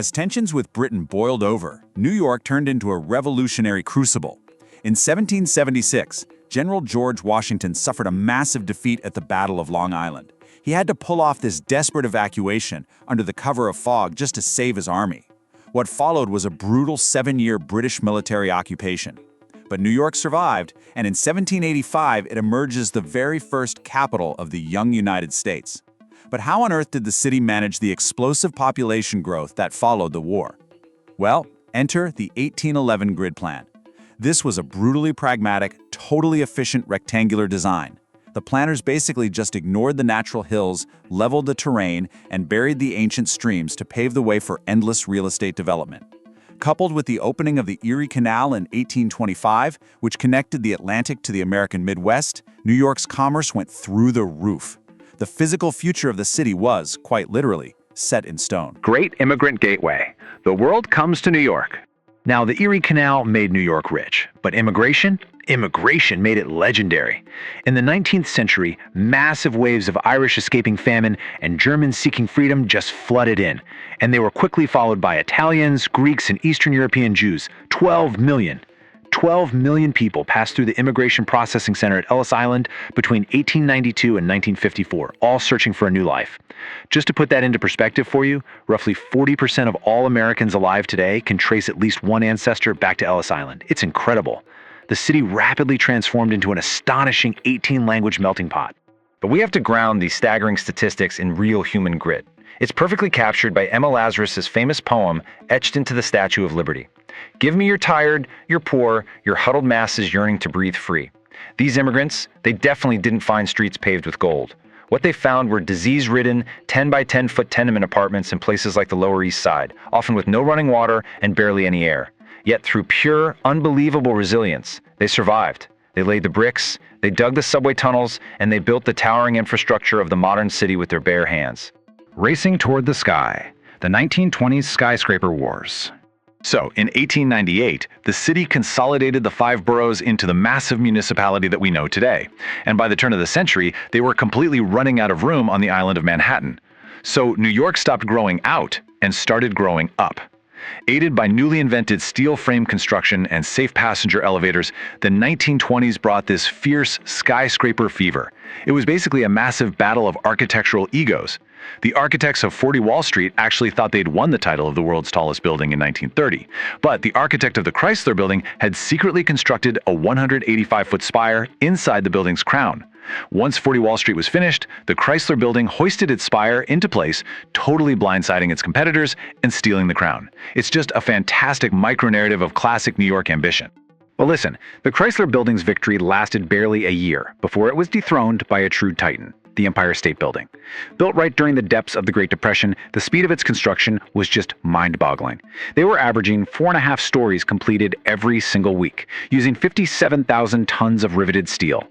As tensions with Britain boiled over, New York turned into a revolutionary crucible. In 1776, General George Washington suffered a massive defeat at the Battle of Long Island. He had to pull off this desperate evacuation under the cover of fog just to save his army. What followed was a brutal 7-year British military occupation. But New York survived, and in 1785 it emerges the very first capital of the young United States. But how on earth did the city manage the explosive population growth that followed the war? Well, enter the 1811 grid plan. This was a brutally pragmatic, totally efficient rectangular design. The planners basically just ignored the natural hills, leveled the terrain, and buried the ancient streams to pave the way for endless real estate development. Coupled with the opening of the Erie Canal in 1825, which connected the Atlantic to the American Midwest, New York's commerce went through the roof. The physical future of the city was, quite literally, set in stone. Great immigrant gateway. The world comes to New York. Now, the Erie Canal made New York rich, but immigration made it legendary. In the 19th century, massive waves of Irish escaping famine and Germans seeking freedom just flooded in, and they were quickly followed by Italians, Greeks, and Eastern European Jews. 12 million. 12 million people passed through the Immigration Processing Center at Ellis Island between 1892 and 1954, all searching for a new life. Just to put that into perspective for you, roughly 40% of all Americans alive today can trace at least one ancestor back to Ellis Island. It's incredible. The city rapidly transformed into an astonishing 18-language melting pot. But we have to ground these staggering statistics in real human grit. It's perfectly captured by Emma Lazarus's famous poem etched into the Statue of Liberty. Give me your tired, your poor, your huddled masses yearning to breathe free. These immigrants, they definitely didn't find streets paved with gold. What they found were disease-ridden, 10 by 10 foot tenement apartments in places like the Lower East Side, often with no running water and barely any air. Yet through pure, unbelievable resilience, they survived. They laid the bricks, they dug the subway tunnels, and they built the towering infrastructure of the modern city with their bare hands. Racing toward the sky, the 1920s skyscraper wars. So, in 1898, the city consolidated the 5 boroughs into the massive municipality that we know today. And by the turn of the century, they were completely running out of room on the island of Manhattan. So, New York stopped growing out and started growing up. Aided by newly invented steel frame construction and safe passenger elevators, the 1920s brought this fierce skyscraper fever. It was basically a massive battle of architectural egos. The architects of 40 Wall Street actually thought they'd won the title of the world's tallest building in 1930. But the architect of the Chrysler Building had secretly constructed a 185-foot spire inside the building's crown. Once 40 Wall Street was finished, the Chrysler Building hoisted its spire into place, totally blindsiding its competitors and stealing the crown. It's just a fantastic micro-narrative of classic New York ambition. Well, listen, the Chrysler Building's victory lasted barely a year before it was dethroned by a true titan, the Empire State Building. Built right during the depths of the Great Depression, the speed of its construction was just mind-boggling. They were averaging 4.5 stories completed every single week, using 57,000 tons of riveted steel.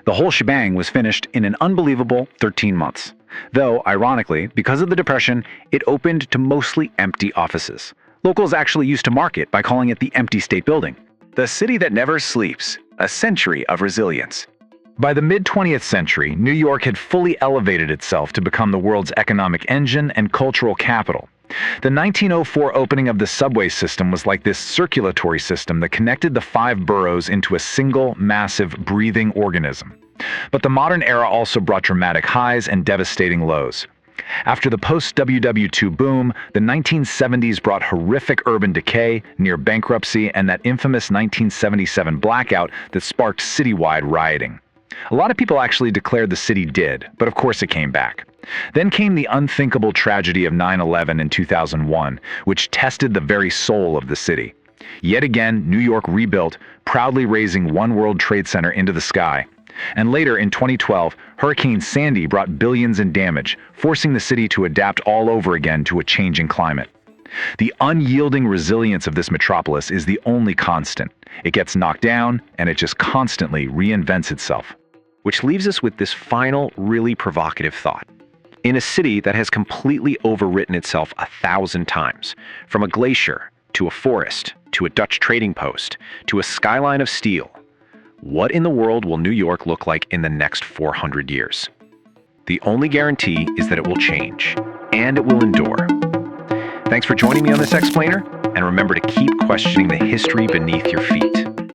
The whole shebang was finished in an unbelievable 13 months. Though, ironically, because of the Depression, it opened to mostly empty offices. Locals actually used to mark it by calling it the Empty State Building. The city that never sleeps, a century of resilience. By the mid-20th century, New York had fully elevated itself to become the world's economic engine and cultural capital. The 1904 opening of the subway system was like this circulatory system that connected the 5 boroughs into a single, massive, breathing organism. But the modern era also brought dramatic highs and devastating lows. After the post-WW2 boom, the 1970s brought horrific urban decay, near bankruptcy, and that infamous 1977 blackout that sparked citywide rioting. A lot of people actually declared the city dead, but of course it came back. Then came the unthinkable tragedy of 9/11 in 2001, which tested the very soul of the city. Yet again, New York rebuilt, proudly raising One World Trade Center into the sky. And later, in 2012, Hurricane Sandy brought billions in damage, forcing the city to adapt all over again to a changing climate. The unyielding resilience of this metropolis is the only constant. It gets knocked down, and it just constantly reinvents itself. Which leaves us with this final, really provocative thought. In a city that has completely overwritten itself 1,000 times, from a glacier, to a forest, to a Dutch trading post, to a skyline of steel, what in the world will New York look like in the next 400 years? The only guarantee is that it will change, and it will endure. Thanks for joining me on this explainer, and remember to keep questioning the history beneath your feet.